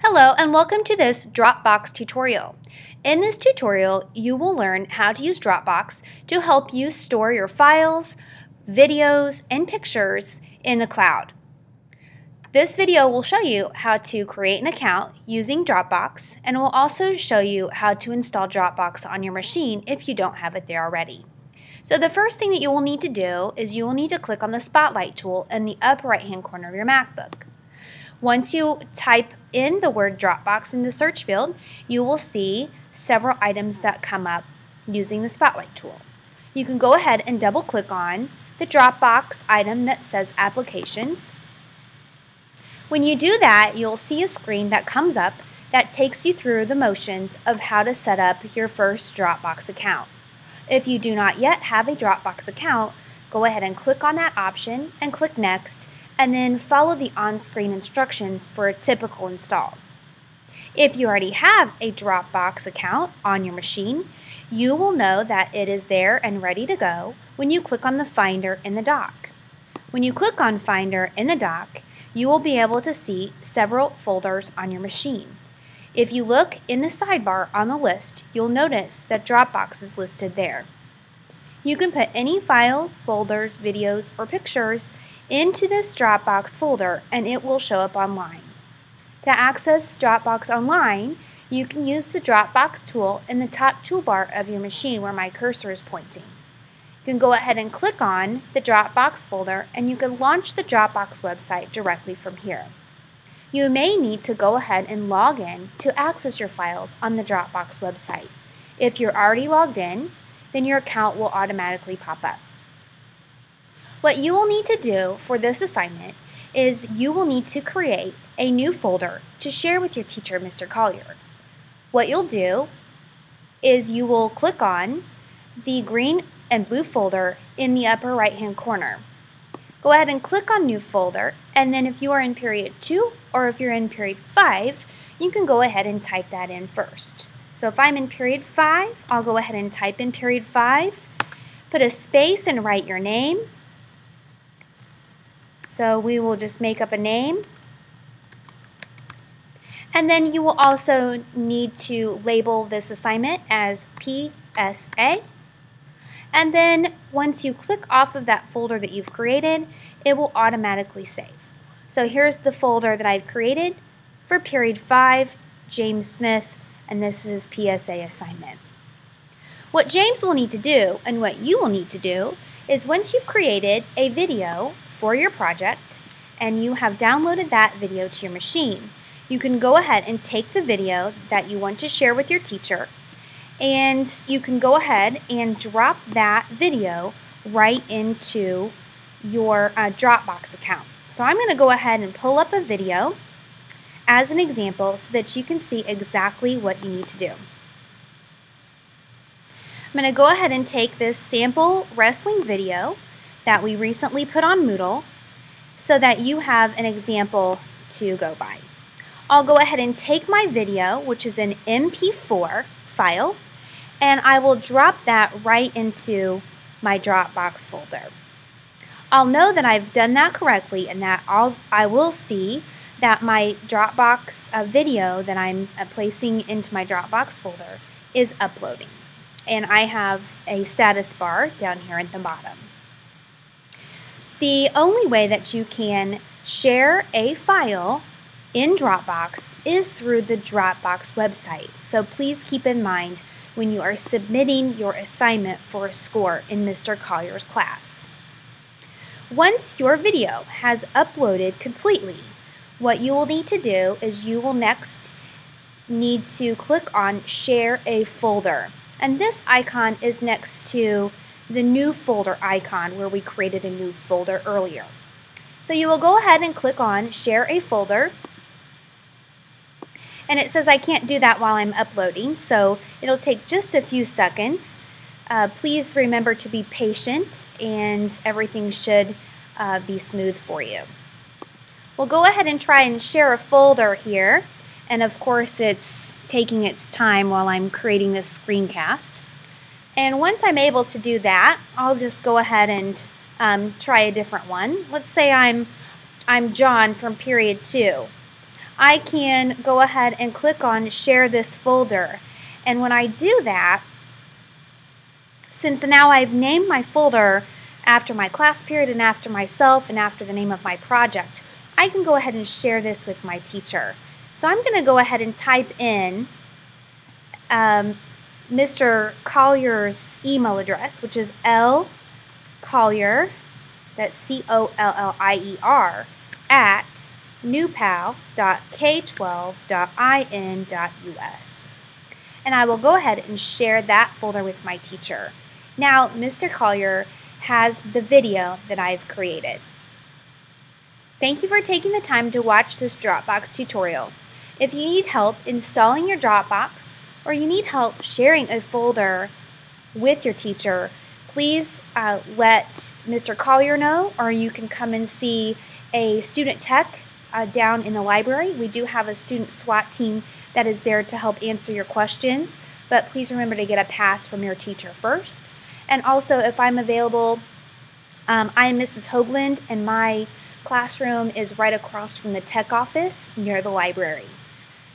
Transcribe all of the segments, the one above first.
Hello and welcome to this Dropbox tutorial. In this tutorial, you will learn how to use Dropbox to help you store your files, videos, and pictures in the cloud. This video will show you how to create an account using Dropbox, and will also show you how to install Dropbox on your machine if you don't have it there already. So the first thing that you will need to do is you will need to click on the Spotlight tool in the upper right-hand corner of your MacBook. Once you type in the word Dropbox in the search field, you will see several items that come up using the Spotlight tool. You can go ahead and double click on the Dropbox item that says Applications. When you do that, you'll see a screen that comes up that takes you through the motions of how to set up your first Dropbox account. If you do not yet have a Dropbox account, go ahead and click on that option and click Next, and then follow the on-screen instructions for a typical install. If you already have a Dropbox account on your machine, you will know that it is there and ready to go when you click on the Finder in the dock. When you click on Finder in the dock, you will be able to see several folders on your machine. If you look in the sidebar on the list, you'll notice that Dropbox is listed there. You can put any files, folders, videos, or pictures into this Dropbox folder and it will show up online. To access Dropbox online, you can use the Dropbox tool in the top toolbar of your machine where my cursor is pointing. You can go ahead and click on the Dropbox folder and you can launch the Dropbox website directly from here. You may need to go ahead and log in to access your files on the Dropbox website. If you're already logged in, then your account will automatically pop up. What you will need to do for this assignment is you will need to create a new folder to share with your teacher, Mr. Collier. What you'll do is you will click on the green and blue folder in the upper right-hand corner. Go ahead and click on New Folder, and then if you are in period 2 or if you're in period 5, you can go ahead and type that in first. So if I'm in period 5, I'll go ahead and type in period 5, put a space and write your name. So we will just make up a name. And then you will also need to label this assignment as PSA. And then once you click off of that folder that you've created, it will automatically save. So here's the folder that I've created for period 5, James Smith, and this is PSA assignment. What James will need to do and what you will need to do is once you've created a video for your project and you have downloaded that video to your machine, you can go ahead and take the video that you want to share with your teacher and you can go ahead and drop that video right into your Dropbox account. So I'm going to go ahead and pull up a video as an example so that you can see exactly what you need to do. I'm going to go ahead and take this sample wrestling video that we recently put on Moodle so that you have an example to go by. I'll go ahead and take my video, which is an MP4 file, and I will drop that right into my Dropbox folder. I'll know that I've done that correctly and that I will see that my Dropbox video that I'm placing into my Dropbox folder is uploading. And I have a status bar down here at the bottom. The only way that you can share a file in Dropbox is through the Dropbox website. So please keep in mind when you are submitting your assignment for a score in Mr. Collier's class. Once your video has uploaded completely, what you will need to do is you will next need to click on Share a Folder. And this icon is next to the new folder icon where we created a new folder earlier. So you will go ahead and click on Share a Folder. And it says I can't do that while I'm uploading, so it'll take just a few seconds. Please remember to be patient and everything should be smooth for you. We'll go ahead and try and share a folder here. And of course it's taking its time while I'm creating this screencast. And once I'm able to do that, I'll just go ahead and try a different one. Let's say I'm John from period 2. I can go ahead and click on share this folder. And when I do that, since now I've named my folder after my class period and after myself and after the name of my project, I can go ahead and share this with my teacher. So I'm going to go ahead and type in Mr. Collier's email address, which is lcollier, that's C-O-L-L-I-E-R, at newpal.k12.in.us. And I will go ahead and share that folder with my teacher. Now, Mr. Collier has the video that I've created. Thank you for taking the time to watch this Dropbox tutorial. If you need help installing your Dropbox, or you need help sharing a folder with your teacher, please let Mr. Collier know, or you can come and see a student tech down in the library. We do have a student SWAT team that is there to help answer your questions, but please remember to get a pass from your teacher first. And also, if I'm available, I am Mrs. Hoagland, and my classroom is right across from the tech office near the library.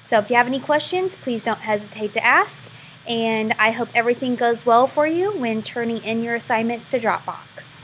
So if you have any questions, please don't hesitate to ask, and I hope everything goes well for you when turning in your assignments to Dropbox.